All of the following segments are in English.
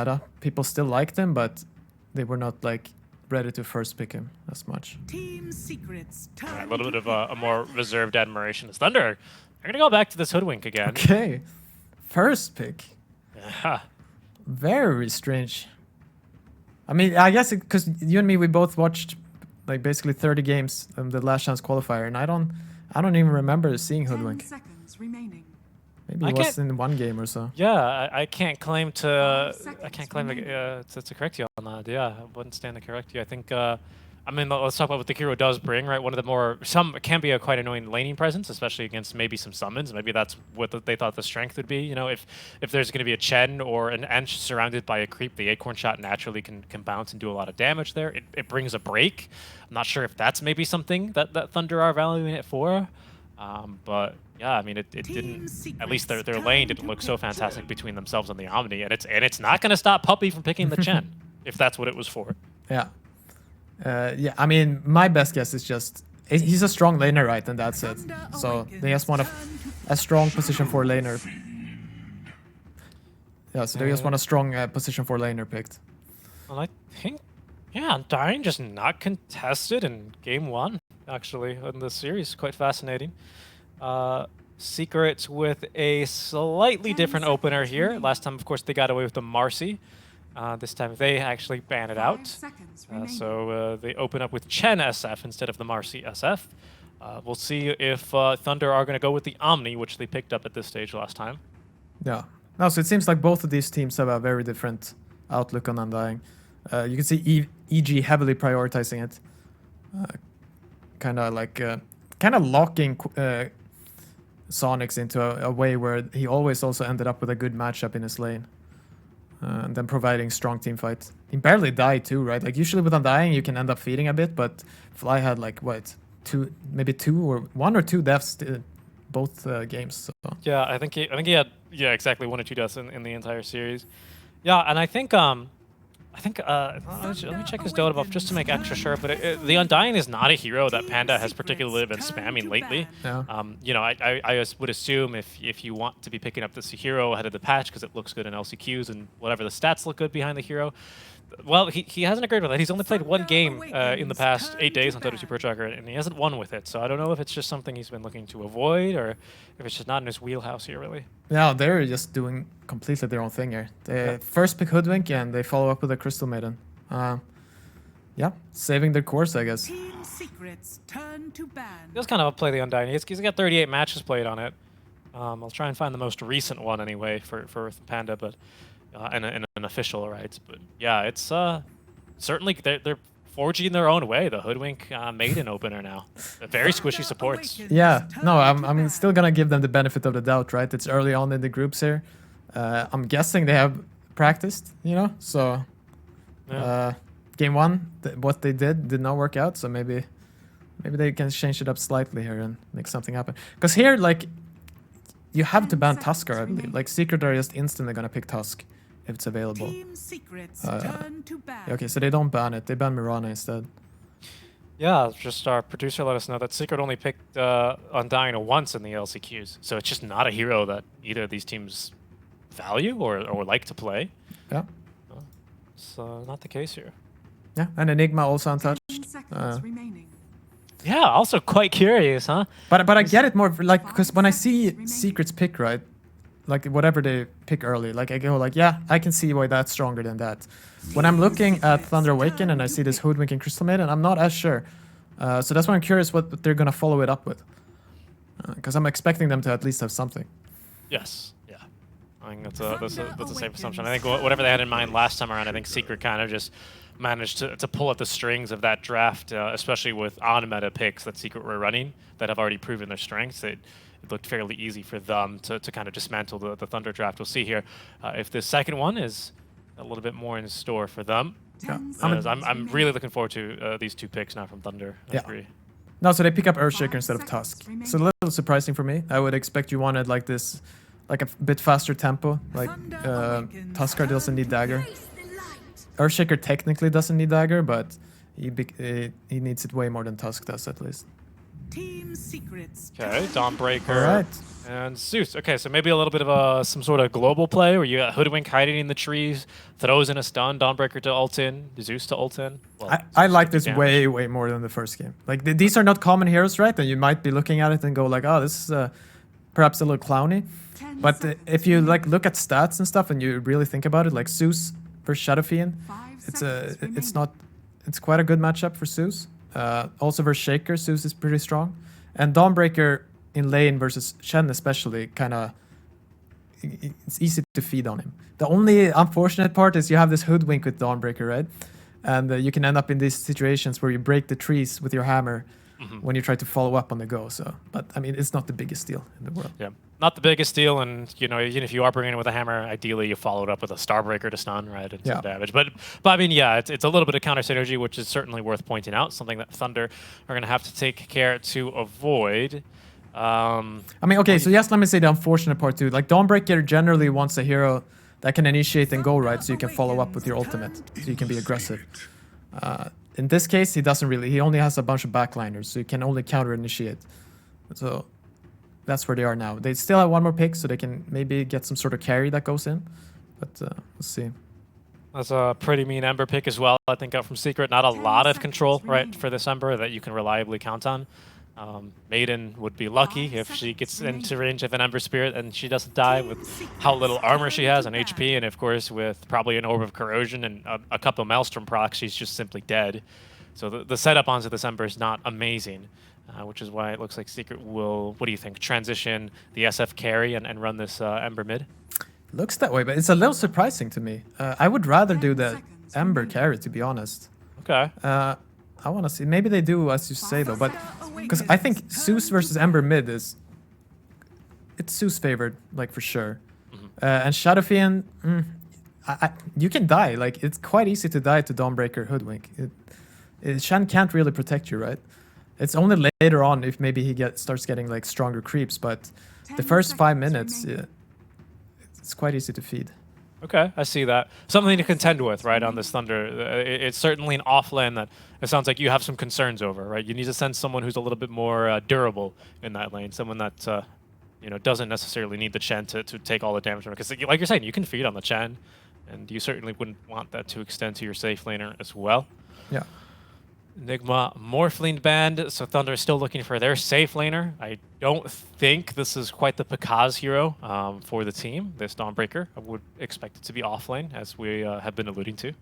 meta. People still liked him, but they were not like ready to first pick him as much. Team secrets. A little bit of a more reserved admiration as Thunder. They're gonna go back to this Hoodwink again. Okay, first pick. Yeah. Very strange. I mean, I guess because you and me, we both watched like basically 30 games the last chance qualifier, and I don't even remember seeing Hoodwink. 10 seconds remaining. Maybe it was in one game or so. Yeah, I can't claim to correct you on that. Yeah, I wouldn't stand to correct you. I think I mean, let's talk about what the hero does bring, right? One of the more, some can be a quite annoying laning presence, especially against maybe some summons. Maybe that's what they thought the strength would be. You know, if there's going to be a Chen or an Ench surrounded by a creep, the Acorn Shot naturally can bounce and do a lot of damage there. It brings a break. I'm not sure if that's maybe something that Thunder are valuing it for. But yeah, I mean, it didn't, at least their lane didn't look so fantastic between themselves and the Omni. And it's not going to stop Puppey from picking the Chen, if that's what it was for. Yeah. Yeah, I mean, my best guess is just he's a strong laner, right? And that's it. So they just want a strong position for laner. Yeah, so they just want a strong position for laner picked. Well, I think, yeah, Undying just not contested in game one, actually, in the series. Quite fascinating. Secrets with a slightly different opener here. Last time, of course, they got away with the Marcy. This time they actually ban it out. So they open up with Chen SF instead of the Marcy SF. We'll see if Thunder are going to go with the Omni, which they picked up at this stage last time. Yeah. No, so it seems like both of these teams have a very different outlook on Undying. You can see EG heavily prioritizing it. Kind of locking Soniqs into a way where he always also ended up with a good matchup in his lane. And then providing strong team fights. He barely died too, right? Like usually with Undying you can end up feeding a bit, but Fly had like what, one or two deaths both games. So. Yeah, I think he had exactly 1 or 2 deaths in the entire series. Yeah, and I think let me check his Dota buff just to make extra sure. But the Undying is not a hero that Panda has particularly been spamming lately. Yeah. You know, I would assume if you want to be picking up this hero ahead of the patch because it looks good in LCQs and whatever the stats look good behind the hero, well, he hasn't agreed with that. He's only played 1 game in the past 8 days on Dota 2 Pro Tracker, and he hasn't won with it. So I don't know if it's just something he's been looking to avoid or if it's just not in his wheelhouse here, really. Yeah, they're just doing completely their own thing here. They first pick Hoodwink and they follow up with a Crystal Maiden. Yeah, saving their course, I guess. Team secrets turn to ban. He does kind of upplay the Undying. He's got 38 matches played on it. I'll try and find the most recent one anyway for Panda, but in an official, right? But yeah, it's certainly they're forging their own way. The Hoodwink Maiden opener now. Very squishy supports. Yeah, no, I'm still gonna give them the benefit of the doubt, right? It's early on in the groups here. I'm guessing they have practiced, you know, so game one, what they did not work out, so maybe they can change it up slightly here and make something happen. Because here, like, you have to ban Tusker, I believe. Like, Secret are just instantly gonna pick Tusk if it's available. Okay, so they don't ban it. They ban Mirana instead. Yeah, just our producer let us know that Secret only picked Undying once in the LCQs, so it's just not a hero that either of these teams value or like to play. Yeah. It's not the case here. Yeah, and Enigma also untouched. Yeah, also quite curious, huh? But I get it more, like, because when I see Secret's pick, right, like whatever they pick early, like I go like, yeah, I can see why that's stronger than that. When I'm looking at Thunder Awaken and I see this Hoodwink and Crystal Maiden, I'm not as sure. So that's why I'm curious what they're gonna follow it up with, because I'm expecting them to at least have something. Yes, yeah, I think that's a safe assumption. I think whatever they had in mind last time around, I think Secret kind of just managed to pull at the strings of that draft, especially with on-meta picks that Secret were running that have already proven their strengths. It looked fairly easy for them to kind of dismantle the Thunder draft. We'll see here if the second one is a little bit more in store for them. Yeah. I'm really looking forward to these 2 picks now from Thunder. I agree. No, so they pick up Earthshaker instead of Tusk. It's a little surprising for me. I would expect you wanted like this, like a bit faster tempo. Like Tusker doesn't need Dagger. Earthshaker technically doesn't need Dagger, but he needs it way more than Tusk does, at least. Team secrets. Okay, Dawnbreaker. All right. And Zeus. Okay, so maybe a little bit of some sort of global play where you got Hoodwink hiding in the trees, throws in a stun, Dawnbreaker to ult in, Zeus to ult in. Well, I Zeus like 50 this damage. way more than the first game. Like these are not common heroes, right? And you might be looking at it and go like, oh, this is perhaps a little clowny. 10 But seconds if you like remaining. look at stats and stuff and you really think about it, like Zeus versus Shadowfiend, 5 it's seconds it's quite a good matchup for Zeus. Also versus Shaker, Zeus is pretty strong, and Dawnbreaker in lane versus Shen especially it's easy to feed on him. The only unfortunate part is you have this Hoodwink with Dawnbreaker, right? And you can end up in these situations where you break the trees with your hammer when you try to follow up on the go. So, but I mean, it's not the biggest deal in the world. Yeah, not the biggest deal, and you know, even if you are bringing it with a hammer, ideally you follow it up with a Starbreaker to stun, right, and some damage. But I mean, yeah, it's a little bit of counter synergy, which is certainly worth pointing out. Something that Thunder are going to have to take care to avoid. I mean, okay, so yes, let me say the unfortunate part too. Like Dawnbreaker generally wants a hero that can initiate and go, right, so you can follow up with your ultimate, so you can be aggressive. In this case, he doesn't really. He only has a bunch of backliners, so you can only counter initiate. So that's where they are now. They still have one more pick, so they can maybe get some sort of carry that goes in. But we'll see. That's a pretty mean Ember pick as well, I think, out from Secret. Not a 10 lot of seconds control, right, remaining. for this Ember that you can reliably count on. Maiden would be lucky 5 if she gets seconds into range of an Ember Spirit and she doesn't die with how little armor she has on HP, and of course with probably an Orb of Corrosion and a couple of Maelstrom procs, she's just simply dead. So the setup onto this Ember is not amazing, which is why it looks like Secret will, what do you think, transition the SF carry and run this Ember mid? Looks that way, but it's a little surprising to me. I would rather 10 do the seconds Ember remaining. carry, to be honest. Okay. I want to see. Maybe they do, as you say, though. But because I think Zeus versus Ember mid it's Zeus favored, like for sure. And Shadowfiend, you can die. Like it's quite easy to die to Dawnbreaker Hoodwink. Shen can't really protect you, right? It's only later on if maybe he starts getting like stronger creeps. But the 10 first 5 seconds minutes, remaining. it's quite easy to feed. Okay, I see that. Something to contend with, right, on this Thunder. It's certainly an off-lane that it sounds like you have some concerns over, right? You need to send someone who's a little bit more durable in that lane, someone that you know, doesn't necessarily need the Chen to take all the damage from it. Because like you're saying, you can feed on the Chen, and you certainly wouldn't want that to extend to your safe laner as well. Yeah. Enigma Morphling banned, so Thunder is still looking for their safe laner. I don't think this is quite the Pakaz hero for the team, this Dawnbreaker. I would expect it to be offlane, as we have been alluding to.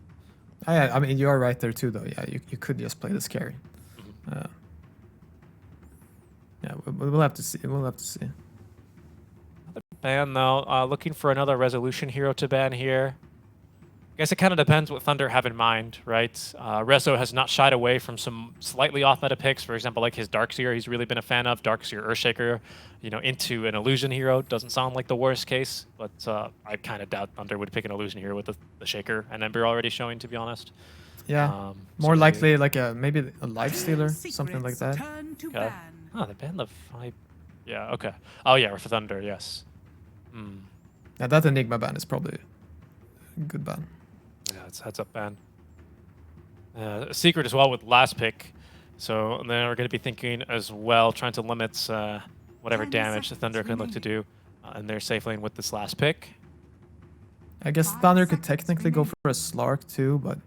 I mean, you are right there too, though. Yeah, you could just play this carry. Yeah, we'll have to see. We'll have to see. Ban, though. Looking for another resolution hero to ban here. I guess it kind of depends what Thunder have in mind, right? Rezo has not shied away from some slightly off-meta picks. For example, like his Darkseer, he's really been a fan of. Darkseer Earthshaker, you know, into an illusion hero. Doesn't sound like the worst case, but I kind of doubt Thunder would pick an illusion hero with the Shaker and Ember already showing, to be honest. Yeah, more likely like maybe a Lifestealer, something like that. Turn to Okay. ban. Oh, they banned the 5. Yeah, okay. Oh, yeah, for Thunder, yes. Yeah, that Enigma ban is probably a good ban. Yeah, it's heads up ban. Secret as well with last pick. So then we're going to be thinking as well, trying to limit whatever 10 damage the seconds Thunder can look to do in their safe lane with this last pick. I guess 5 Thunder could seconds technically go for a Slark too, but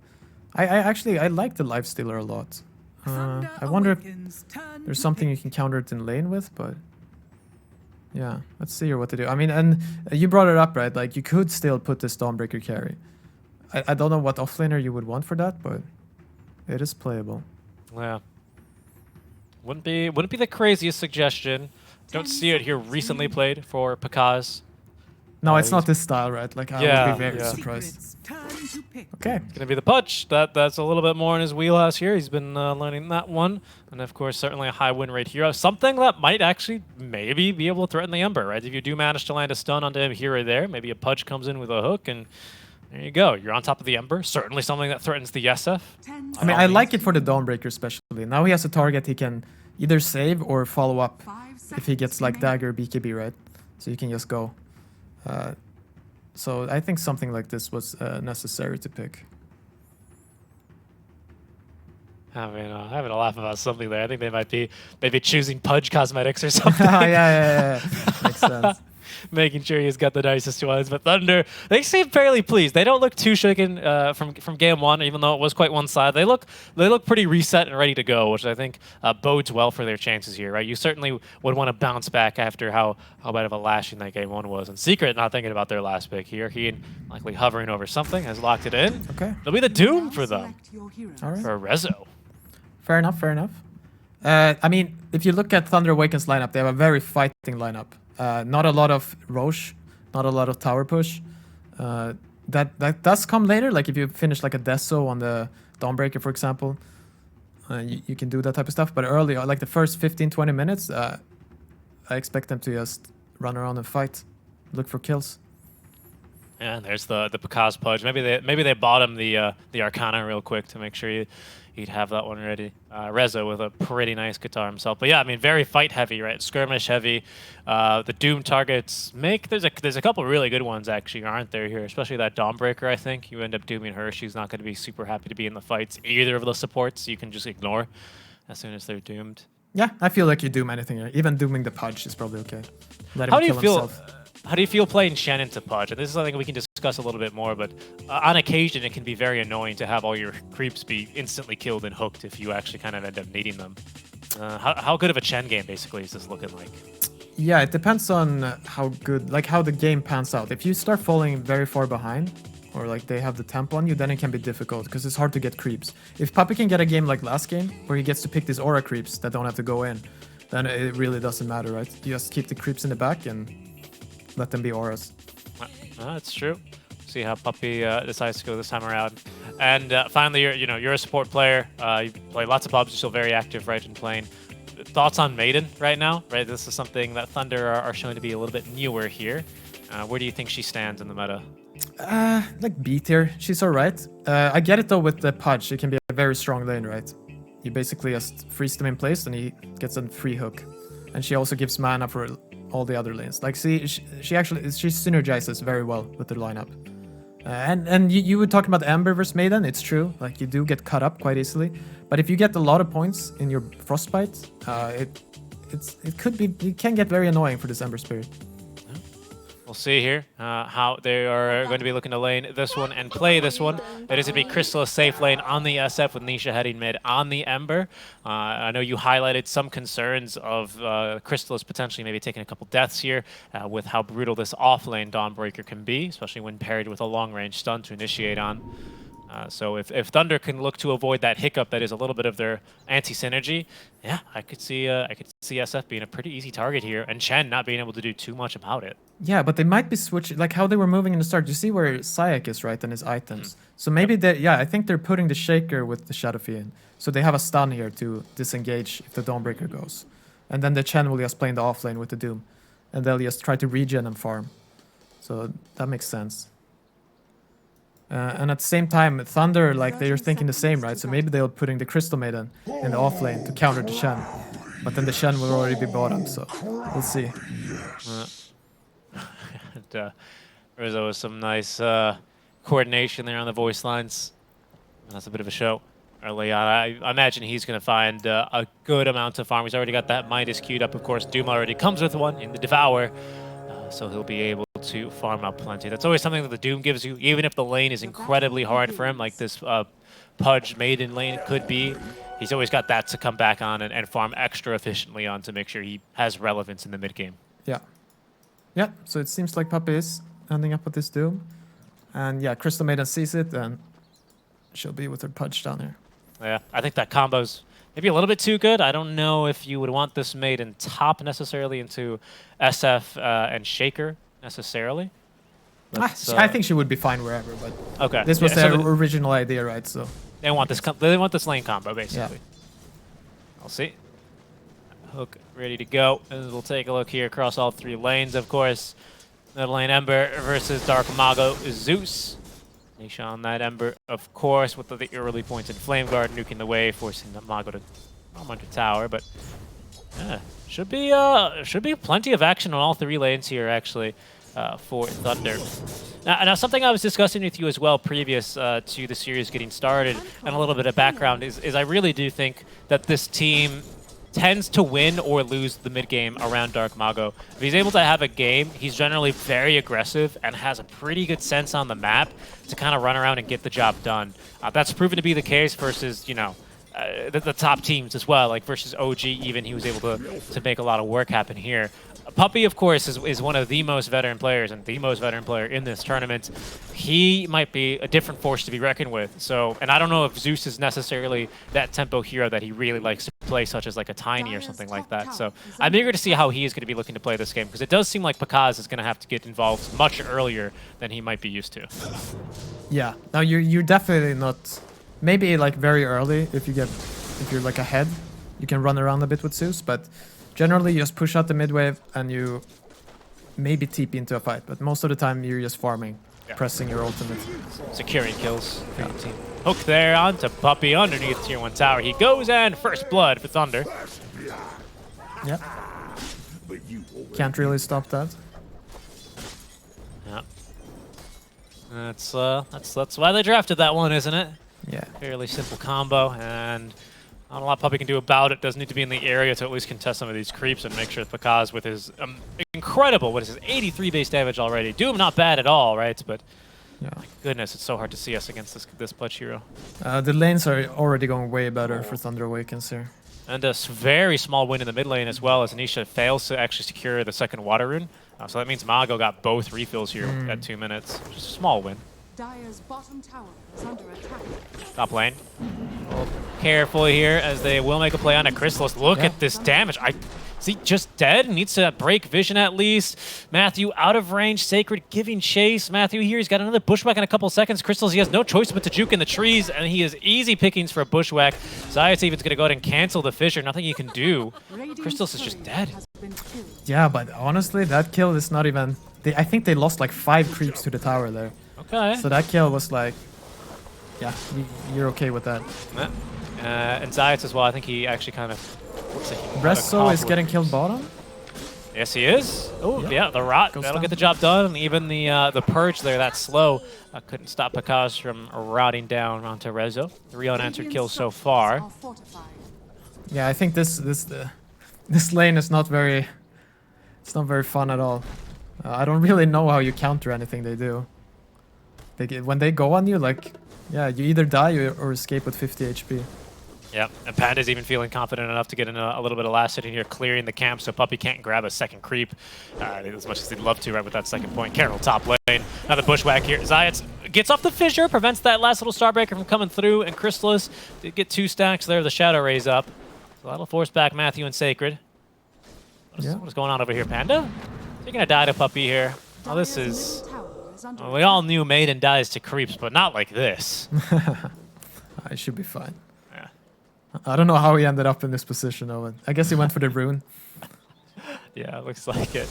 I actually like the Lifestealer a lot. Thunder I wonder if awakens. Turn there's to something you pick. can counter it in lane with, but yeah, let's see here what to do. I mean, and you brought it up, right? Like you could still put this Dawnbreaker carry. I don't know what offlaner you would want for that, but it is playable. Yeah. Wouldn't be the craziest suggestion. Don't 10 see it here seconds recently remaining. played for Pakaz. No, it's he's- not this style, right? Like I Yeah, would be very yeah. surprised. Secrets. Turn to pick. Okay. Gonna be the Pudge. That's a little bit more in his wheelhouse here. He's been learning that one, and of course, certainly a high win rate hero. Something that might actually maybe be able to threaten the Ember, right? If you do manage to land a stun onto him here or there, maybe a Pudge comes in with a hook, and there you go. You're on top of the Ember. Certainly something that threatens the SF. 10 I mean, I seconds like it for the Dawnbreaker especially. Now he has a target he can either save or follow up 5 if he gets seconds like remaining. dagger BKB, right? So you can just go. So I think something like this was necessary to pick. Having a laugh about something there. I think they might be maybe choosing Pudge Cosmetics or something. yeah. Makes sense. Making sure he's got the nicest ones. But Thunder, they seem fairly pleased. They don't look too shaken from game one, even though it was quite one-sided. They look pretty reset and ready to go, which I think bodes well for their chances here, right? You certainly would want to bounce back after how bad of a lashing that game one was. And Secret not thinking about their last pick here. He likely hovering over something, has locked it in. Okay. It'll be the Doom for them. All right. For Rezo. Fair enough. I mean, if you look at Thunder Awaken's lineup, they have a very fighting lineup. Not a lot of Roche, not a lot of tower push. That does come later. Like if you finish like a Deso on the Dawnbreaker, for example, you can do that type of stuff. But early, like the first 15-20 minutes, I expect them to just run around and fight, look for kills. Yeah, and there's the Picaz Pudge. Maybe they bought him the Arcana real quick to make sure he'd have that one ready. Rezo with a pretty nice guitar himself. But yeah, I mean, very fight heavy, right? Skirmish heavy. The Doom targets there's a couple really good ones actually, aren't there here? Especially that Dawnbreaker, I think. You end up dooming her. She's not going to be super happy to be in the fights. Either of the supports you can just ignore as soon as they're doomed. Yeah, I feel like you doom anything here. Even dooming the Pudge is probably okay. Let him How do you kill feel? himself. How do you feel playing Shen into Pudge? And this is something we can discuss a little bit more, but on occasion it can be very annoying to have all your creeps be instantly killed and hooked if you actually kind of end up needing them. How good of a Chen game basically is this looking like? Yeah, it depends on how good, like how the game pans out. If you start falling very far behind, or like they have the tempo on you, then it can be difficult because it's hard to get creeps. If Puppy can get a game like last game, where he gets to pick these aura creeps that don't have to go in, then it really doesn't matter, right? You just keep the creeps in the back and let them be auras. That's true. See how Puppy decides to go this time around. And finally, you're a support player. You play lots of pubs. You're still very active, right, in playing. Thoughts on Maiden right now? Right, this is something that Thunder are showing to be a little bit newer here. Where do you think she stands in the meta? Like B tier. She's alright. I get it though with the Pudge. It can be a very strong lane, right? You basically just freeze them in place and he gets a free hook. And she also gives mana for all the other lanes. Like, she synergizes very well with the lineup. And you were talking about Ember versus Maiden. It's true. Like, you do get cut up quite easily. But if you get a lot of points in your Frostbite, it can get very annoying for this Ember Spirit. We'll see here how they are going to be looking to lane this one and play this one. It is going to be Crystal a safe lane on the SF with Nisha heading mid on the Ember. I know you highlighted some concerns of Crystal's potentially maybe taking a couple deaths here with how brutal this off-lane Dawnbreaker can be, especially when paired with a long-range stun to initiate on. So if Thunder can look to avoid that hiccup that is a little bit of their anti-synergy, yeah, I could see SF being a pretty easy target here, and Chen not being able to do too much about it. Yeah, but they might be switching, like how they were moving in the start. You see where Sayak is, right, and his items. So maybe I think they're putting the Shaker with the Shadow Fiend. So they have a stun here to disengage if the Dawnbreaker goes. And then the Chen will just play in the offlane with the Doom. And they'll just try to regen and farm. So that makes sense. And at the same time, Thunder, like, they're thinking the same, right? So maybe they're putting the Crystal Maiden in the offlane to counter the Shen. But then the Shen will already be bottom, so we'll see. There's always some nice coordination there on the voice lines. That's a bit of a show early on. I imagine he's going to find a good amount of farm. He's already got that Midas queued up, of course. Doom already comes with one in the Devour, so he'll be able to farm up plenty. That's always something that the Doom gives you, even if the lane is incredibly hard for him, like this Pudge Maiden lane could be. He's always got that to come back on and farm extra efficiently on to make sure he has relevance in the mid game. Yeah. Yeah, so it seems like Puppy is ending up with this Doom. And yeah, Crystal Maiden sees it, and she'll be with her Pudge down here. Yeah, I think that combo's maybe a little bit too good. I don't know if you would want this Maiden top necessarily into SF and Shaker necessarily. I think she would be fine wherever, but okay. This was their original idea, right? So they want this lane combo basically. Yeah. I'll see. Hook ready to go. And we'll take a look here across all three lanes, of course. Middle lane Ember versus Dark Mago Zeus. Nisha on that Ember, of course, with the early points in Flame Guard, nuking the way, forcing the Mago to come under tower. But yeah, should be plenty of action on all three lanes here, actually, for Thunder. Now, something I was discussing with you as well previous to the series getting started, and a little bit of background, is I really do think that this team tends to win or lose the mid game around Dark Mago. If he's able to have a game, he's generally very aggressive and has a pretty good sense on the map to kind of run around and get the job done. That's proven to be the case versus, you know, the top teams as well, like versus OG even, he was able to make a lot of work happen here. Puppey, of course, is one of the most veteran players and the most veteran player in this tournament. He might be a different force to be reckoned with. So, and I don't know if Zeus is necessarily that tempo hero that he really likes to play, such as like a Tiny or something like that. So I'm eager to see how he is going to be looking to play this game, because it does seem like Pakaz is going to have to get involved much earlier than he might be used to. Yeah. Now you're definitely not. Maybe like very early if you're like ahead, you can run around a bit with Zeus, but generally, you just push out the mid wave and you maybe TP into a fight, but most of the time you're just farming, pressing your ultimate. Securing kills for the team. Hook there onto Puppey underneath tier 1 tower. He goes and first blood for Thunder. Yeah. Can't really stop that. Yeah. That's why they drafted that one, isn't it? Yeah. Fairly simple combo, and not a lot Puppey can do about it. Does need to be in the area to at least contest some of these creeps and make sure that Pakaz with his incredible, what is his 83 base damage already. Doom not bad at all, right? But yeah. My goodness, it's so hard to see us against this Pledge hero. The lanes are already going way better for Thunder Awakens here. And a very small win in the mid lane as well, as Anisha fails to actually secure the second water rune. So that means Mago got both refills here at 2 minutes. Just a small win. Dire's bottom tower is under attack. Top lane. Carefully here as they will make a play on a Chrysalis. Look at this damage. Is he just dead? Needs to break vision at least. Matthew out of range. Sacred giving chase. Matthew here, he's got another bushwhack in a couple seconds. Chrysalis, he has no choice but to juke in the trees, and he is easy pickings for a bushwhack. Zayas even's gonna go ahead and cancel the fissure. Nothing he can do. Chrysalis is just dead. Yeah, but honestly, that kill is not even... I think they lost like 5 creeps to the tower there. Okay. So that kill was like... Yeah, you're okay with that. And Zayas as well, I think he actually kind of... Resso is getting killed bottom? Yes, he is. Oh, yeah, the rot. That'll get the job done. Even the purge there, that slow, couldn't stop Pakaz from rotting down onto Rezo. 3 unanswered kills so far. Yeah, I think this lane is not very... It's not very fun at all. I don't really know how you counter anything they do. When they go on you, like... Yeah, you either die or escape with 50 HP. Yeah, and Panda's even feeling confident enough to get in a little bit of last hit in here, clearing the camp so Puppey can't grab a second creep as much as he'd love to right with that second point. Carol top lane, another bushwhack here. Zayas gets off the fissure, prevents that last little Starbreaker from coming through, and Chrysalis did get 2 stacks there, the Shadow Rays up. So that'll force back Matthew and Sacred. What is going on over here, Panda? You're gonna die to Puppey here. Oh, this is... Well, we all knew Maiden dies to creeps, but not like this. I should be fine. Yeah. I don't know how he ended up in this position, though. I guess he went for the rune. Yeah, looks like it.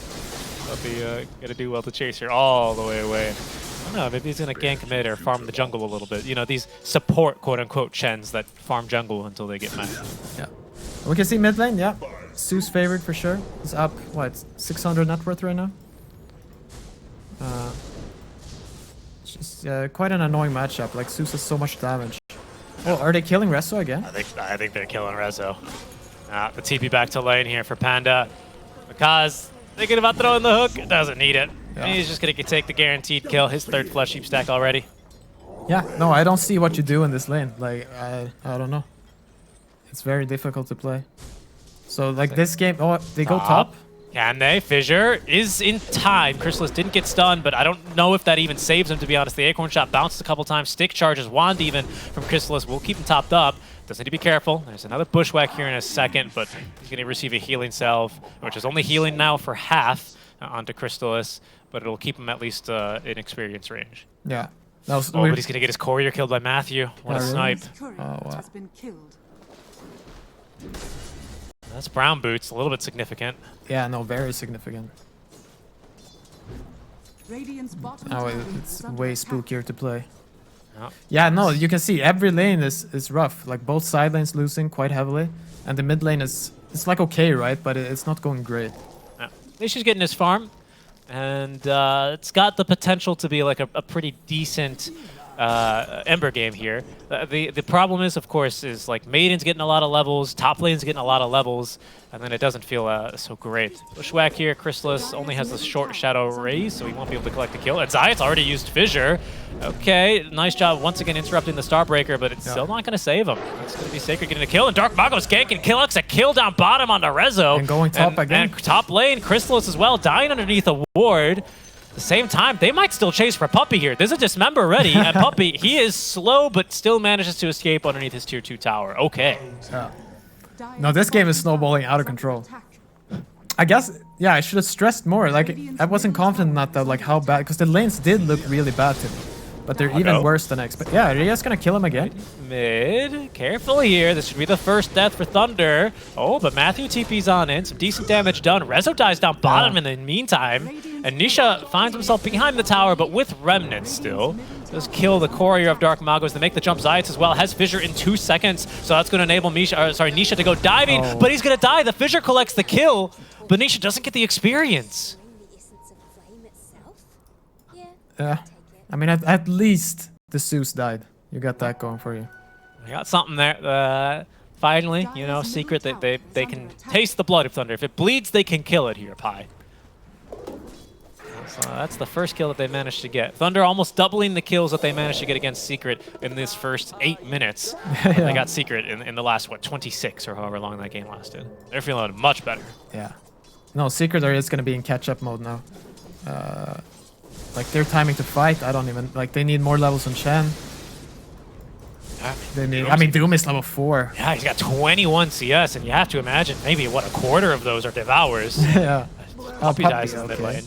Puppey gonna do well to chase her all the way away. I don't know, maybe he's gonna gank mid or farm the jungle a little bit. You know, these support quote-unquote Chens that farm jungle until they get mad. Yeah. We can see mid lane, yeah. Zeus favored for sure. He's up, what, 600 net worth right now? It's just quite an annoying matchup. Like, Zeus has so much damage. Oh, are they killing Rezo again? I think they're killing Rezo. The TP back to lane here for Panda. Because thinking about throwing the hook, doesn't need it. Yeah. He's just going to take the guaranteed kill. His 3rd flesh heap stack already. Yeah, no, I don't see what you do in this lane. Like, I don't know. It's very difficult to play. So, like, this game... Oh, they go top. Can they? Fissure is in time. Chrysalis didn't get stunned, but I don't know if that even saves him, to be honest. The Acorn Shot bounced a couple times. Stick charges, wand even from Chrysalis. We'll keep him topped up. Does need to be careful. There's another bushwhack here in a second, but he's going to receive a healing salve, which is only healing now for half onto Chrysalis, but it'll keep him at least in experience range. Yeah. But he's going to get his courier killed by Matthew. What a snipe. Oh, wow. That's brown boots, a little bit significant. Yeah, no, very significant. Oh, it's way spookier to play. Oh. Yeah, no, you can see every lane is rough. Like, both side lanes losing quite heavily, and the mid lane is... It's like okay, right? But it's not going great. Yeah. At least he's getting his farm. and it's got the potential to be like a pretty decent Ember game here. The problem is, of course, is like Maiden's getting a lot of levels, top lane's getting a lot of levels, and then it doesn't feel so great. Bushwhack here, Chrysalis only has the short Shadow Raise, so he won't be able to collect the kill. And Zayat's already used Fissure. Okay, nice job once again interrupting the Starbreaker, but it's still not going to save him. It's going to be Sacred getting a kill, and Dark Mago's ganking Killux, a kill down bottom on the Rezo. And going top again. And top lane, Chrysalis as well, dying underneath a ward. At the same time, they might still chase for Puppey here. There's a Dismember ready, and Puppey, he is slow, but still manages to escape underneath his tier 2 tower. Okay. No, this game is snowballing out of control. I guess, yeah, I should have stressed more. Like, I wasn't confident enough that, like, how bad, because the lanes did look really bad to me. But they're even worse than I expected. Yeah, are you guys gonna kill him again? Mid, carefully here. This should be the first death for Thunder. Oh, but Matthew TP's on in. Some decent damage done. Rezo dies down bottom in the meantime. And Nisha finds himself behind the tower, but with remnants still. Does kill the courier of Dark Magos. They make the jump. Zayats as well. Has Fissure in 2 seconds. So that's going to enable Nisha to go diving. But he's going to die. The Fissure collects the kill. But Nisha doesn't get the experience. Yeah. I mean, at least the Zeus died. You got that going for you. We got something there. Finally, you know, Secret, they can taste the blood of Thunder. If it bleeds, they can kill it here, Pi. So that's the first kill that they managed to get. Thunder almost doubling the kills that they managed to get against Secret in this first 8 minutes. They got Secret in the last, what, 26 or however long that game lasted. They're feeling much better. Yeah. No, Secret are just going to be in catch-up mode now. Like, their timing to fight, I don't even... Like, they need more levels on Shen. They need... I mean, Doom is level 4. Yeah, he's got 21 CS, and you have to imagine maybe, what, a quarter of those are Devours. Yeah. Puppey dies in the mid lane.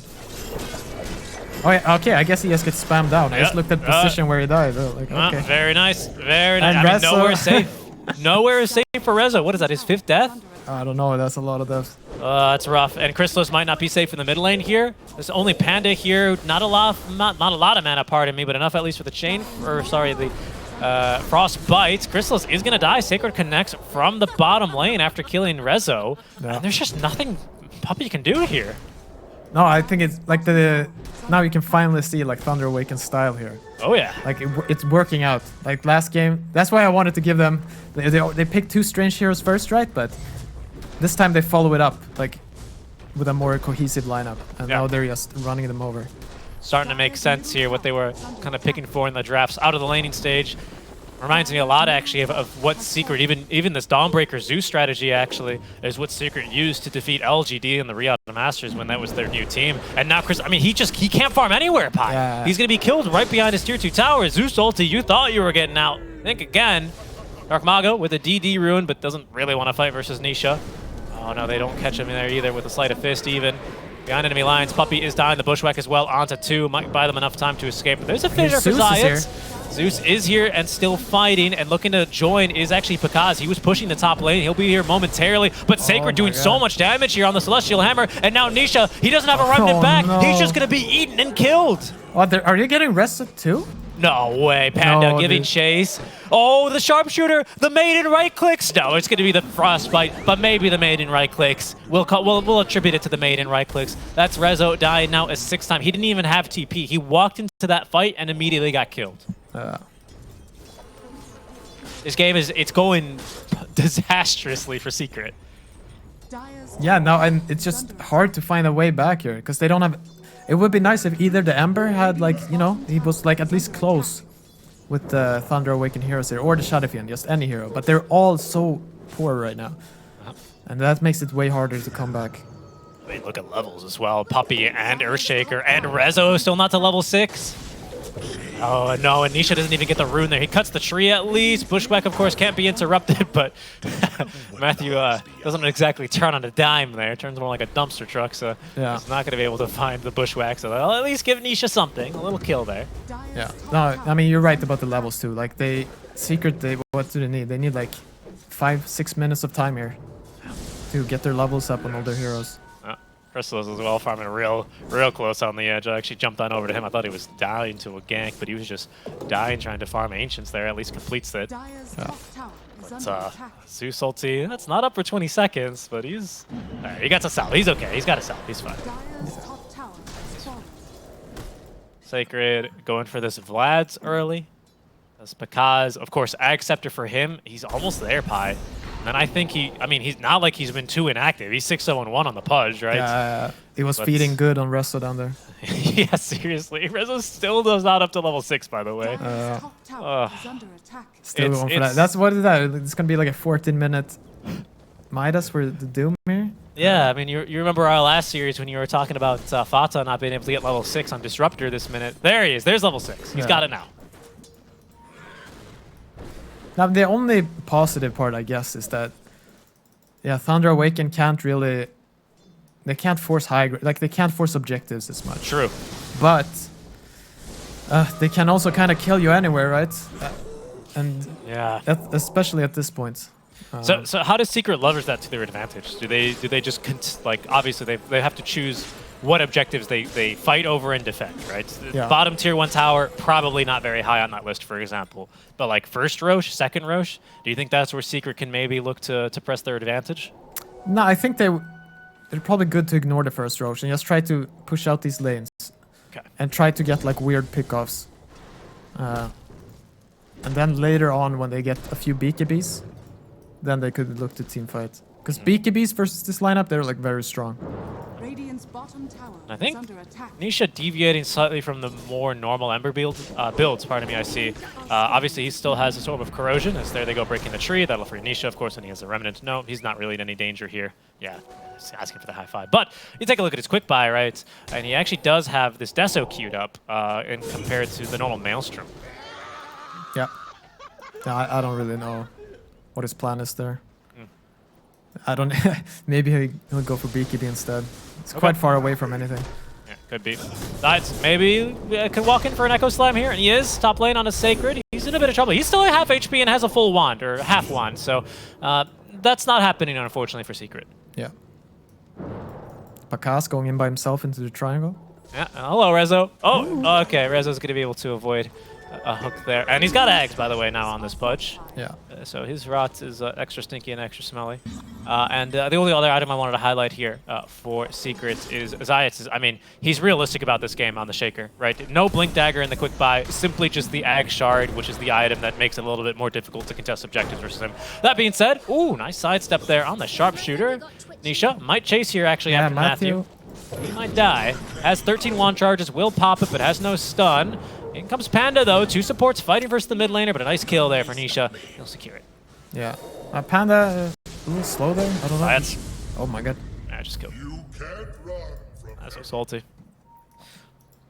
Oh, yeah, okay, I guess he just gets spammed down. I just looked at the position where he died. Like, okay. Very nice, very nice. I mean, nowhere is safe. Nowhere is safe for Rezo. What is that, his 5th death? I don't know, that's a lot of deaths. That's rough. And Chrysalis might not be safe in the mid lane here. There's only Panda here. Not a lot of mana, pardon me, but enough at least for the chain. Or sorry, the Frost bites. Chrysalis is gonna die. Sacred connects from the bottom lane after killing Rezo. Yeah. And there's just nothing Puppey can do here. No, I think it's like now you can finally see like Thunder Awaken style here. Oh yeah. Like it's working out. Like last game, that's why I wanted to give them. They picked 2 strange heroes first, right? But this time they follow it up like with a more cohesive lineup, and now they're just running them over. Starting to make sense here. What they were kind of picking for in the drafts out of the laning stage. Reminds me a lot, actually, of what Secret, even this Dawnbreaker Zeus strategy, actually, is what Secret used to defeat LGD in the Riyadh Masters when that was their new team. And now Chris, I mean, he can't farm anywhere, Pi. Yeah. He's going to be killed right behind his tier 2 tower. Zeus ulti, you thought you were getting out. Think again. Dark Mago with a DD rune, but doesn't really want to fight versus Nisha. Oh, no, they don't catch him in there either with a Sleight of Fist, even. Behind enemy lines, Puppey is dying. The Bushwhack as well, onto 2. Might buy them enough time to escape. But there's a Fissure for Zayats. Zeus is here and still fighting, and looking to join is actually Pakaz. He was pushing the top lane. He'll be here momentarily, but Sacred doing so much damage here on the Celestial Hammer, and now Nisha, he doesn't have a remnant back. No. He's just going to be eaten and killed. Oh, are you getting rested too? No way, Panda giving chase. Oh, the sharpshooter, the maiden right clicks. No, it's going to be the frostbite, but maybe the maiden right clicks. We'll attribute it to the maiden right clicks. That's Rezo dying now a 6th time. He didn't even have TP. He walked into that fight and immediately got killed. This game it's going disastrously for Secret. Yeah, no, and it's just hard to find a way back here because they don't have. It would be nice if either the Ember had, like, you know, he was like at least close with the Thunder Awaken heroes here, or the Shadowfiend, just any hero. But they're all so poor right now, and that makes it way harder to come back. I mean, look at levels as well. Puppey and Earthshaker and Rezo still not to level 6. Oh, no, and Nisha doesn't even get the rune there. He cuts the tree at least. Bushwhack, of course, can't be interrupted, but Matthew doesn't exactly turn on a dime there. Turns more like a dumpster truck, so he's not going to be able to find the Bushwhack, so they'll at least give Nisha something. A little kill there. Yeah. No, I mean, you're right about the levels, too. Like, Secret, what do they need? They need, like, 5-6 minutes of time here to get their levels up on all their heroes. Chrysalis as well, farming real close on the edge. I actually jumped on over to him. I thought he was dying to a gank, but he was just dying trying to farm Ancients there. At least completes it. But Zeus ulti, that's not up for 20 seconds, but he's... Alright, he got to sell. He's okay. He's got to sell. He's fine. Sacred going for this Vlad's early. That's because, of course, Ag Scepter for him, he's almost there, Pi. And then I think he's not like he's been too inactive. He's 6-0-1 on the Pudge, right? Yeah, he was feeding good on Resto down there. Yeah, seriously. Rezo still does not up to level 6, by the way. Still going for that. That's what is that? It's going to be like a 14-minute Midas for the Doom here? Yeah, I mean, you remember our last series when you were talking about Fata not being able to get level 6 on Disruptor this minute. There he is. There's level 6. He's got it now. Now, the only positive part, I guess, is that, yeah, Tundra Awaken can't really... They can't force they can't force objectives as much. True. But they can also kind of kill you anywhere, right? And yeah, especially at this point. So how does Secret leverage that to their advantage? Do they just like obviously they have to choose what objectives they fight over and defend, right? Yeah. Bottom tier 1 tower probably not very high on that list, for example. But like first Roche, second Roche, do you think that's where Secret can maybe look to press their advantage? No, I think they're probably good to ignore the first Roche and just try to push out these lanes. Okay. And try to get like weird pickoffs. And then later on when they get a few BKBs, then they could look to team fight. Because BKBs versus this lineup, they're like very strong. Radiant's bottom tower I think is under attack. Nisha deviating slightly from the more normal Ember builds, pardon me, I see. Obviously, he still has a sort of corrosion, as there they go breaking the tree. That'll free Nisha, of course, and he has a Remnant. No, he's not really in any danger here. Yeah, he's asking for the high five. But you take a look at his quick buy, right? And he actually does have this Deso queued up in compared to the normal Maelstrom. Yeah. I don't really know what his plan is there. I don't... Maybe he'll go for BKB instead. It's quite far away from anything. Yeah, could be. Besides, maybe could walk in for an Echo Slam here, and he is top lane on a Sacred. He's in a bit of trouble. He's still at half HP and has a full wand, or half wand, so that's not happening, unfortunately, for Secret. Yeah. Pakas going in by himself into the triangle. Yeah, hello, Rezo. Oh, okay, Rezo's going to be able to avoid a hook there. And he's got eggs, by the way, now on this Pudge. Yeah. So his rot is extra stinky and extra smelly. And the only other item I wanted to highlight here for Secret is Zayas. I mean, he's realistic about this game on the Shaker, right? No Blink Dagger in the quick buy, simply just the Ag Shard, which is the item that makes it a little bit more difficult to contest objectives versus him. That being said, ooh, nice sidestep there on the Sharpshooter. Nisha might chase here, actually, after Matthew. He might die. Has 13 wand charges, will pop it, but has no stun. In comes Panda, though. 2 supports fighting versus the mid laner, but a nice kill there for Nisha. He'll secure it. Yeah. Panda a little slow there. I don't know. That's... Oh my god. I just killed. That's so salty.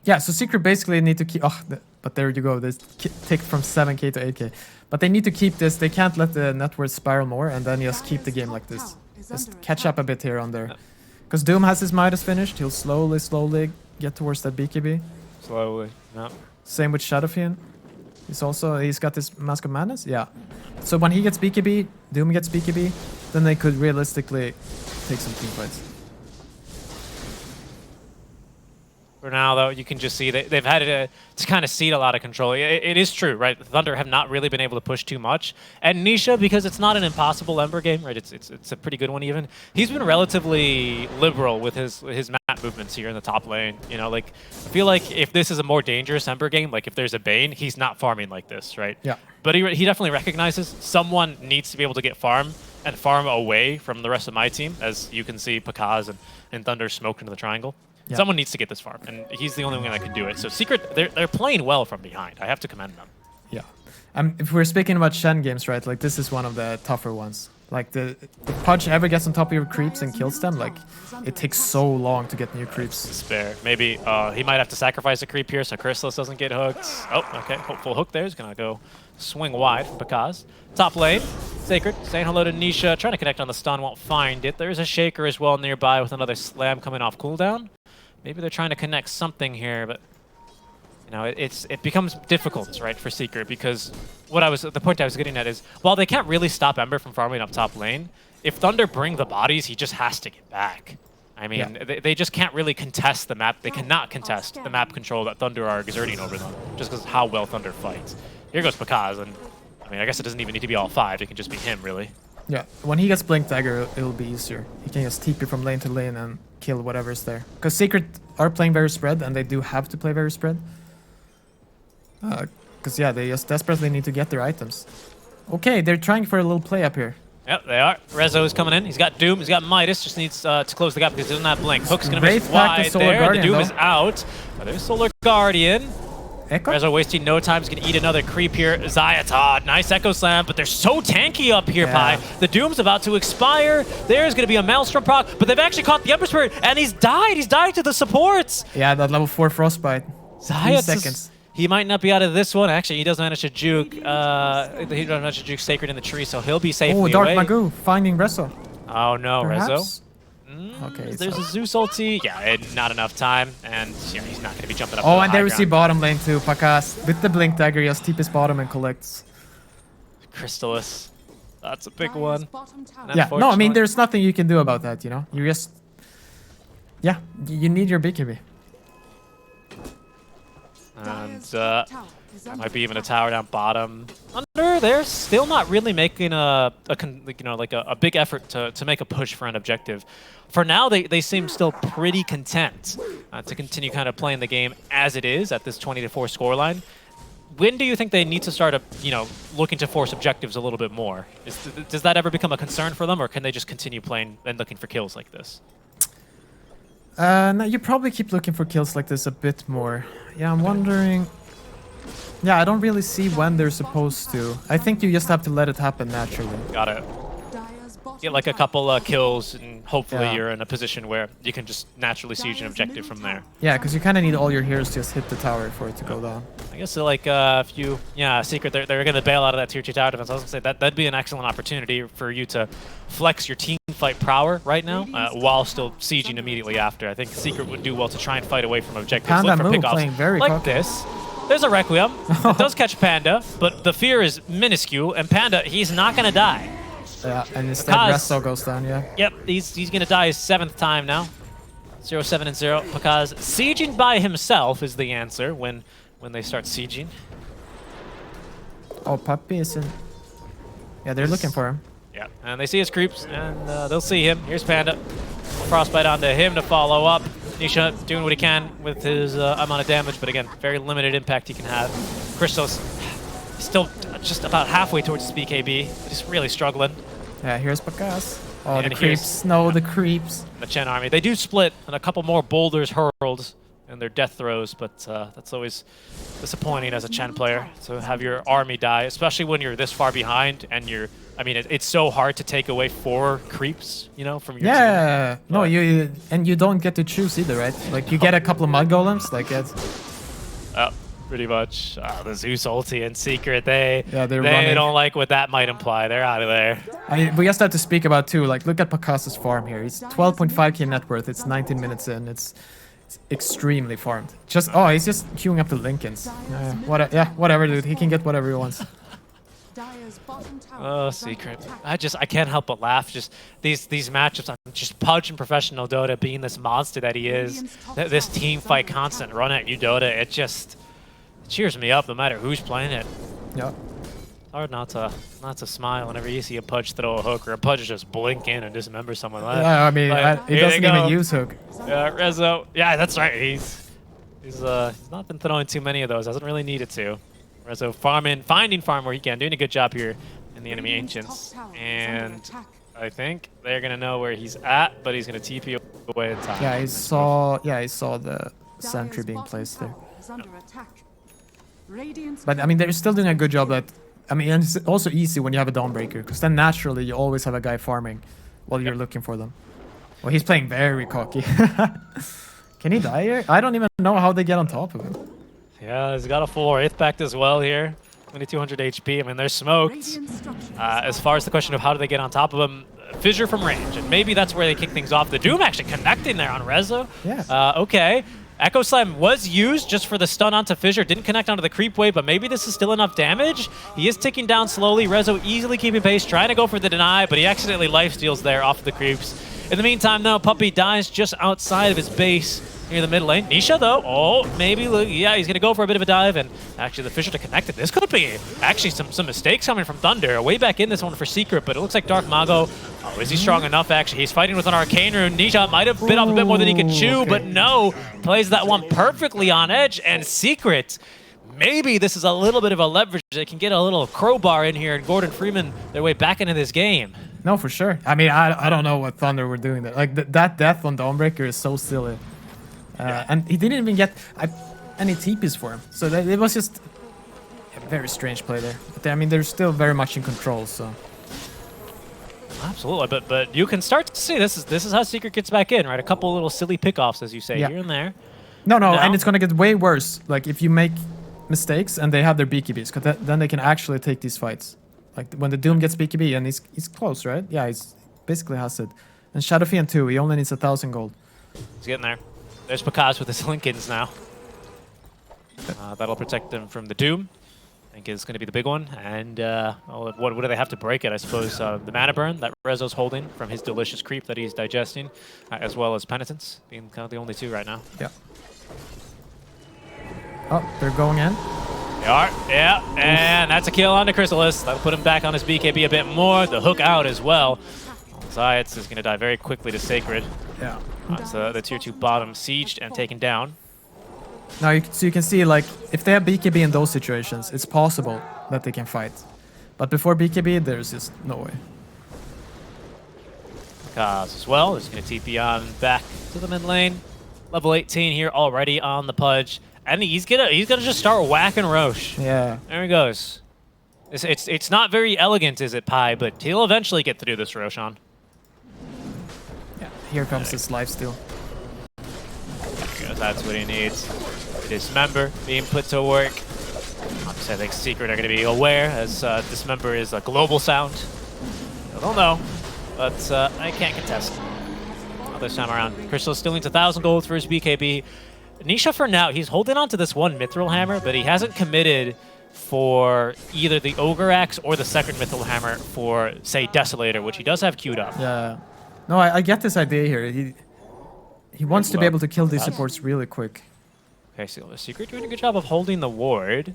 Yeah, so Secret basically need to keep... Oh, but there you go. This ticked from 7k to 8k. But they need to keep this. They can't let the net worth spiral more and then just keep the game like this. Just catch up a bit here on there. Because Doom has his Midas finished. He'll slowly get towards that BKB. Slowly. No. Same with Shadowfiend. He's got this Mask of Madness. Yeah. So when he gets BKB, Doom gets BKB, then they could realistically take some team fights. For now, though, you can just see they've had to kind of cede a lot of control. It is true, right? Thunder have not really been able to push too much. And Nisha, because it's not an impossible Ember game, right? It's a pretty good one even. He's been relatively liberal with his map movements here in the top lane. You know, like I feel like if this is a more dangerous Ember game, like if there's a Bane, he's not farming like this, right? Yeah. But he definitely recognizes someone needs to be able to get farm away from the rest of my team, as you can see Pakaz and Thunder smoked into the triangle. Yeah. Someone needs to get this farm, and he's the only one that can do it. So Secret, they're playing well from behind. I have to commend them. Yeah. If we're speaking about Shen games, right, like this is one of the tougher ones. Like if Pudge ever gets on top of your creeps and kills them, like it takes so long to get new creeps. Despair. Maybe he might have to sacrifice a creep here so Chrysalis doesn't get hooked. Oh, okay. Hopeful hook there. He's going to go swing wide because top lane. Sacred saying hello to Nisha. Trying to connect on the stun. Won't find it. There's a Shaker as well nearby with another slam coming off cooldown. Maybe they're trying to connect something here, but you know, it becomes difficult, right, for Secret, because the point I was getting at is while they can't really stop Ember from farming up top lane, if Thunder bring the bodies, he just has to get back. I mean, they just can't really contest the map. They cannot contest the map control that Thunder are exerting over them, just because of how well Thunder fights. Here goes Pakaz, and I mean, I guess it doesn't even need to be all 5. It can just be him, really. Yeah, when he gets Blink Dagger, it'll be easier. He can just TP from lane to lane and kill whatever's there. Because Secret are playing very spread, and they do have to play very spread. Because, yeah, they just desperately need to get their items. Okay, they're trying for a little play up here. Yep, they are. Rezo is coming in. He's got Doom. He's got Midas. Just needs to close the gap because he doesn't have Blink. Hook's going to miss wide there. Guardian, the Doom though. is out. But there's Solar Guardian. Echo? Rezo wasting no time. He's going to eat another creep here. Zayatod. Nice Echo Slam, but they're so tanky up here, Pi. The Doom's about to expire. There's going to be a Maelstrom proc, but they've actually caught the Ember Spirit, and he's died. He's died to the supports. Yeah, that level 4 Frostbite. 3 seconds. He might not be out of this one. Actually, he does manage to juke. He does manage to juke Sacred in the tree, so he'll be safely away. Oh, Dark Magoo finding Rezo. Oh no, Perhaps? Rezo. Okay. There's a Zeus ulti. Yeah, not enough time, and yeah, he's not going to be jumping up. Oh, to the and there we high see ground. bottom lane too. Pakas with the Blink Dagger, just TP's bottom and collects. Crystallis. That's a big one. Yeah, no, I mean, there's nothing you can do about that, you know? You just... Yeah, you need your BKB. And that might be even a tower down bottom. Under, they're still not really making a big effort to make a push for an objective. For now, they seem still pretty content to continue kind of playing the game as it is at this 20-4 scoreline. When do you think they need to start, looking to force objectives a little bit more? Does that ever become a concern for them, or can they just continue playing and looking for kills like this? No, you probably keep looking for kills like this a bit more. Yeah, I'm wondering... Yeah, I don't really see when they're supposed to. I think you just have to let it happen naturally. Got it. Get like a couple kills, and hopefully you're in a position where you can just naturally siege an objective from there. Yeah, because you kind of need all your heroes to just hit the tower for it to go down. I guess if you, Secret, they're going to bail out of that tier 2 tower defense. I was going to say that'd be an excellent opportunity for you to flex your team fight prowler right now while still sieging immediately after. I think Secret would do well to try and fight away from objectives. Panda Look for move pickoffs playing very like cocky. this. There's a Requiem. It does catch Panda, but the fear is minuscule, and Panda, he's not going to die. Yeah, and instead Rezo goes down, yeah. Yep, he's going to die his 7th time now. 0-7-0, because sieging by himself is the answer when they start sieging. Oh, Puppy is in... Yeah, they're looking for him. Yeah, and they see his creeps, and they'll see him. Here's Panda. Frostbite onto him to follow up. Nisha doing what he can with his amount of damage, but again, very limited impact he can have. Crystal's still just about halfway towards his BKB, but he's really struggling. Yeah, here's Pakas. Oh, And the creeps. No, the creeps. The Chen army. They do split, and a couple more boulders hurled in their death throws, but that's always disappointing as a Chen player to have your army die, especially when you're this far behind and you're... I mean, it's so hard to take away 4 creeps, from your team. Yeah, no, you don't get to choose either, right? Like, you get a couple of mud golems, like it's... Pretty much. The Zeus ulti and Secret, they running. don't like what that might imply. They're out of there. I mean, we just have to speak about too, like, look at Pakas's farm here. He's 12.5k net worth, it's 19 minutes in, it's extremely farmed. He's just queuing up the Lincolns. Whatever, dude, he can get whatever he wants. Oh, Secret. I can't help but laugh. Just these matchups, I'm just Pudge in professional Dota being this monster that he is. This team fight constant run at you, Dota, it just cheers me up no matter who's playing it. Yeah. Hard not to smile whenever you see a Pudge throw a hook or a Pudge just blink in and dismember someone. Yeah, I mean, he doesn't even use hook. Yeah, Rezo. Yeah, that's right. He's not been throwing too many of those. Hasn't really needed to. Rezo finding farm where he can, doing a good job here in the enemy ancients. And I think they're gonna know where he's at, but he's gonna TP away in time. Yeah, he saw the sentry being placed there. But I mean, they're still doing a good job at... I mean, and it's also easy when you have a Dawnbreaker, because then naturally you always have a guy farming while you're looking for them. Well, he's playing very cocky. Can he die here? I don't even know how they get on top of him. Yeah, he's got a full Wraith Pact as well here. 2200 HP. I mean, they're smoked. As far as the question of how do they get on top of him, Fissure from range, and maybe that's where they kick things off. The Doom actually connecting there on Rezo. Yeah. Okay. Echo Slam was used just for the stun onto Fissure. Didn't connect onto the creep wave, but maybe this is still enough damage. He is ticking down slowly. Rezo easily keeping pace, trying to go for the deny, but he accidentally lifesteals there off of the creeps. In the meantime, though, Puppy dies just outside of his base near the mid lane. Nisha, though, maybe, yeah, he's going to go for a bit of a dive, and actually the Fissure to connect it. This could be actually some mistakes coming from Thunder. Way back in this one for Secret, but it looks like Dark Mago, is he strong enough, actually? He's fighting with an Arcane Rune. Nisha might have bit off a bit more than he could chew, but no, plays that one perfectly on edge, and Secret maybe this is a little bit of a leverage. They can get a little crowbar in here and Gordon Freeman their way back into this game. No, for sure. I mean, I don't know what Thunder were doing there. Like, that death on Dawnbreaker is so silly. And he didn't even get any TPs for him. So it was just a very strange play there. But I mean, they're still very much in control, so... Absolutely, but you can start to see this is how Secret gets back in, right? A couple little silly pickoffs, as you say, here and there. No, and it's gonna get way worse. Like if you make mistakes and they have their BKBs, because then they can actually take these fights. Like when the Doom gets BKB and he's close, right? Yeah, he's basically has it. And Shadowfiend too. He only needs 1,000 gold. He's getting there. There's Pakaz with his Lincolns now. That'll protect him from the Doom. I think is going to be the big one. And what do they have to break it? I suppose the mana burn that Rezo's holding from his delicious creep that he's digesting, as well as Penitence, being kind of the only two right now. Yeah. Oh, they're going in. They are, yeah. And that's a kill on the Chrysalis. That'll put him back on his BKB a bit more. The hook out as well. Zayats is going to die very quickly to Sacred. Yeah. So the tier 2 bottom sieged and taken down. Now, you can see, like, if they have BKB in those situations, it's possible that they can fight. But before BKB, there's just no way. Kaz as well is going to TP on back to the mid lane. Level 18 here already on the Pudge. And he's gonna just start whacking Roche. Yeah. There he goes. It's not very elegant, is it, Pi? But he'll eventually get to do this, Roshan. Yeah. Here comes his lifesteal. Because that's what he needs. Dismember being put to work. Obviously, I think Secret are going to be aware, as Dismember is a global sound. I don't know, but I can't contest. This time around, Crystal still needs 1,000 gold for his BKB. Nisha, for now, he's holding on to this one Mithril Hammer, but he hasn't committed for either the Ogre Axe or the second Mithril Hammer for, say, Desolator, which he does have queued up. Yeah. No, I get this idea here. He wants to be able to kill these supports really quick. Okay, so the Secret doing a good job of holding the ward.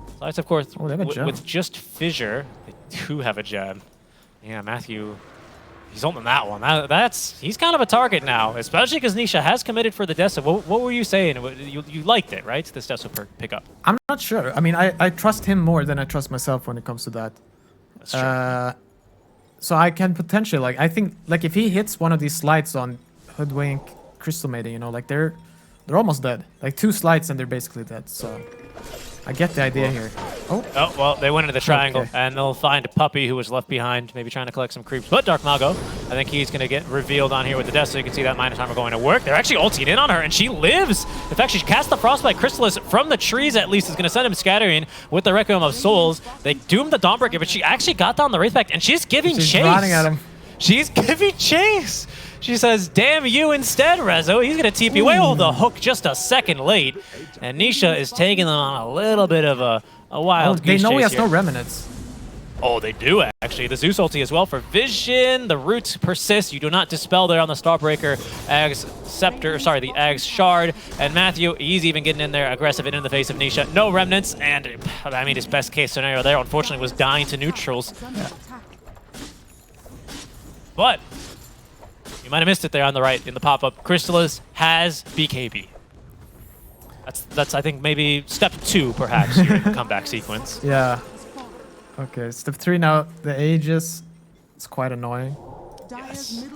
Besides, of course, they have a gem. with just Fissure, they do have a gem. Yeah, Matthew, he's holding that one. He's kind of a target now, especially because Nisha has committed for the Deso. What were you saying? You liked it, right? This Deso pickup. I'm not sure. I mean, I trust him more than I trust myself when it comes to that. That's true. So I can potentially, I think, if he hits one of these slides on Hoodwink, Crystal Maiden, like they're almost dead. Like 2 slides and they're basically dead. So I get the idea here. Oh, well, they went into the triangle, and they'll find a Puppy who was left behind, maybe trying to collect some creeps. But Dark Mago, I think he's going to get revealed on here with the death, so you can see that Minus Armor going to work. They're actually ulting in on her, and she lives. In fact, she cast the Frostbite Chrysalis from the trees, at least, is going to send him scattering with the Requiem of Souls. They doomed the Dawnbreaker, but she actually got down the Wraithback, and she's giving chase. She's running at him. She's giving chase. She says, damn you instead, Rezo. He's going to TP away. Oh, the hook just a second late. And Nisha is taking them on a little bit of a wild goose chase. They know he has here. no remnants. Oh, they do, actually. The Zeus ulti as well for Vision. The roots persist. You do not dispel there on the Starbreaker. Ag's Scepter, sorry, the Ag's Shard. And Matthew, he's even getting in there aggressive and in the face of Nisha. No remnants. And, I mean, his best case scenario there, unfortunately, was dying to neutrals. Yeah. But you might have missed it there on the right in the pop-up. Chrysalis has BKB. That's I think maybe step 2 perhaps here in the comeback sequence. Yeah. Okay, step 3 now. The Aegis. It's quite annoying. Yes.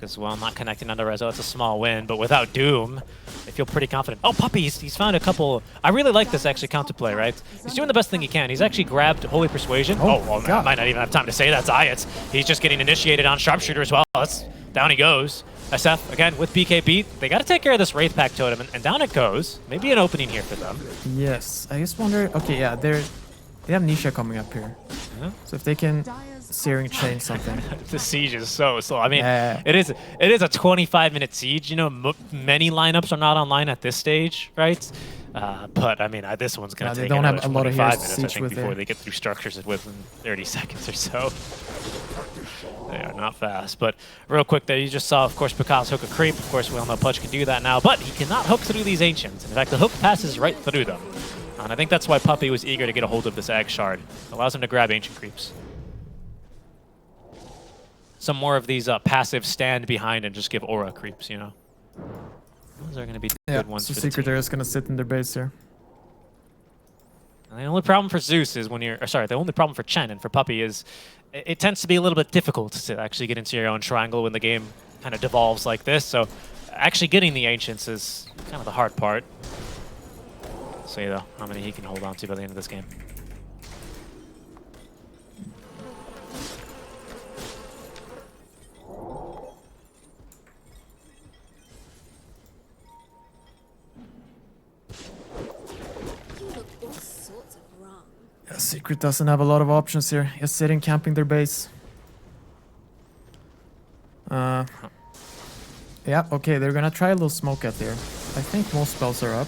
As well, not connecting under Rezo. It's a small win, but without Doom, they feel pretty confident. Oh, Puppy, he's found a couple. I really like this actually counterplay, right? He's doing the best thing he can. He's actually grabbed Holy Persuasion. Oh, well, I might not even have time to say that. Zayats. He's just getting initiated on Sharpshooter as well. Down he goes. SF, again, with BKB. They got to take care of this Wraith Pack Totem, and down it goes. Maybe an opening here for them. Yes. I just wonder... Okay, yeah, they have Nisha coming up here. Yeah. So if they can Searing Chain something. The siege is so slow. I mean, it is a 25-minute siege. You know, many lineups are not online at this stage, right? But I mean, this one's gonna take another 25 minutes, I think, before they get through structures within 30 seconds or so. They are not fast. But real quick there, you just saw, of course, Pakaz hook a creep. Of course, we all know Pudge can do that now, but he cannot hook through these Ancients. In fact, the hook passes right through them. And I think that's why Puppy was eager to get a hold of this Ag Shard. It allows him to grab Ancient Creeps. Some more of these passive stand behind and just give aura creeps, you know. Those are going to be Yeah, good ones so for the Secret team. are just gonna sit in their base here. And the only problem for Zeus is when you're, or sorry, the only problem for Chen and for Puppey is it tends to be a little bit difficult to actually get into your own triangle when the game kind of devolves like this. So actually getting the Ancients is kind of the hard part. See though how many he can hold on to by the end of this game. Yeah, Secret doesn't have a lot of options here. Just sitting, camping their base. Yeah, okay, they're gonna try a little smoke at there. I think most spells are up.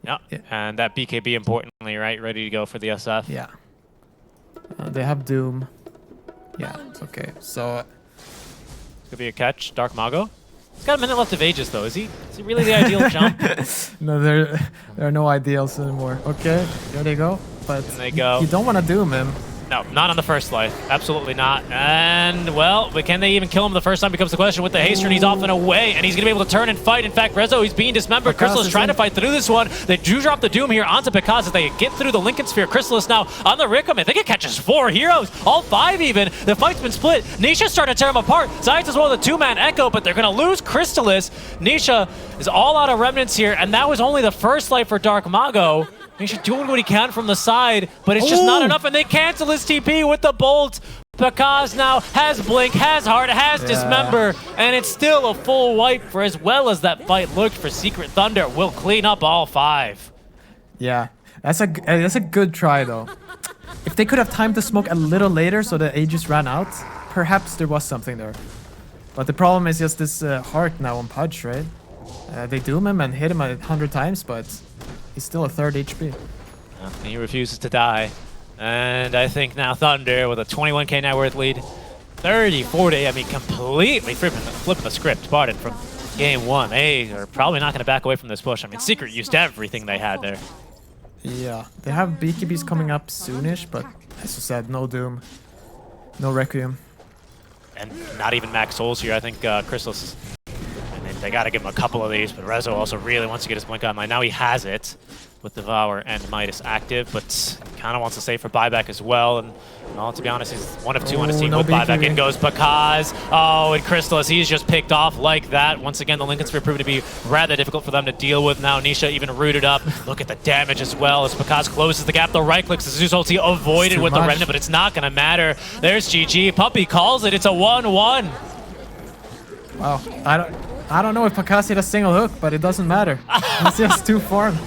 Yeah, Yeah. and that BKB importantly, right? Ready to go for the SF. Yeah. They have Doom. Yeah, okay, so... Could be a catch. Dark Mago. He's got a minute left of Aegis though. Is he really the ideal jump? No, there are no ideals anymore. Okay, there they go. But And they go. you don't want to Doom him. No, not on the first life. Absolutely not. And, well, but can they even kill him the first time becomes the question with the haster, and he's off and away, and he's going to be able to turn and fight. In fact, Rezo, he's being dismembered. Crystal is trying to fight through this one. They do drop the Doom here onto Picaz as they get through the Lincoln Sphere. Crystal is now on the Rickham. I think it catches 4 heroes, all 5 even. The fight's been split. Nisha's starting to tear him apart. Zayas as well with a 2-man Echo, but they're going to lose Crystallis. Nisha is all out of remnants here, and that was only the first life for Dark Mago. He's doing what he can from the side, but it's just not enough, and they cancel his TP with the bolt. Picaz now has Blink, has Heart, has Dismember, and it's still a full wipe for as well as that fight looked for Secret Thunder. Will clean up all 5. Yeah, that's a good try though. If they could have timed the smoke a little later so the Aegis ran out, perhaps there was something there. But the problem is just this Heart now on Pudge, right? They doom him and hit him 100 times, but he's still a 3rd HP. He refuses to die. And I think now Thunder with a 21k net worth lead. 30, 40, I mean, completely flipping the script, pardon, from game 1. They are probably not going to back away from this push. I mean, Secret used everything they had there. Yeah, they have BKBs coming up soonish, but as you said, no Doom, no Requiem. And not even max souls here. I think Crystal's... They got to give him a couple of these, but Rezo also really wants to get his Blink online. Now he has it with Devour and Midas active, but kind of wants to save for buyback as well. And well, to be honest, he's 1 of 2 on his team with buyback. In goes Picaz. Oh, and Crystallis, he's just picked off like that. Once again, the Lincoln Sphere proved to be rather difficult for them to deal with. Now Nisha even rooted up. Look at the damage as well as Picaz closes the gap. The right clicks, the Zeus ulti avoided with the Remnant, but it's not going to matter. There's GG. Puppey calls it. It's a 1-1. Wow, I don't know if Picaz hit a single hook, but it doesn't matter. He's just too farmed.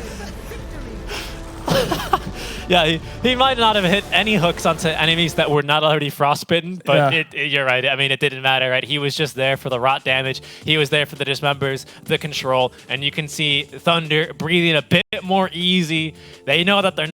Yeah, he might not have hit any hooks onto enemies that were not already frostbitten, but you're right. I mean, it didn't matter, right? He was just there for the rot damage. He was there for the dismembers, the control, and you can see Thunder breathing a bit more easy. They know that they're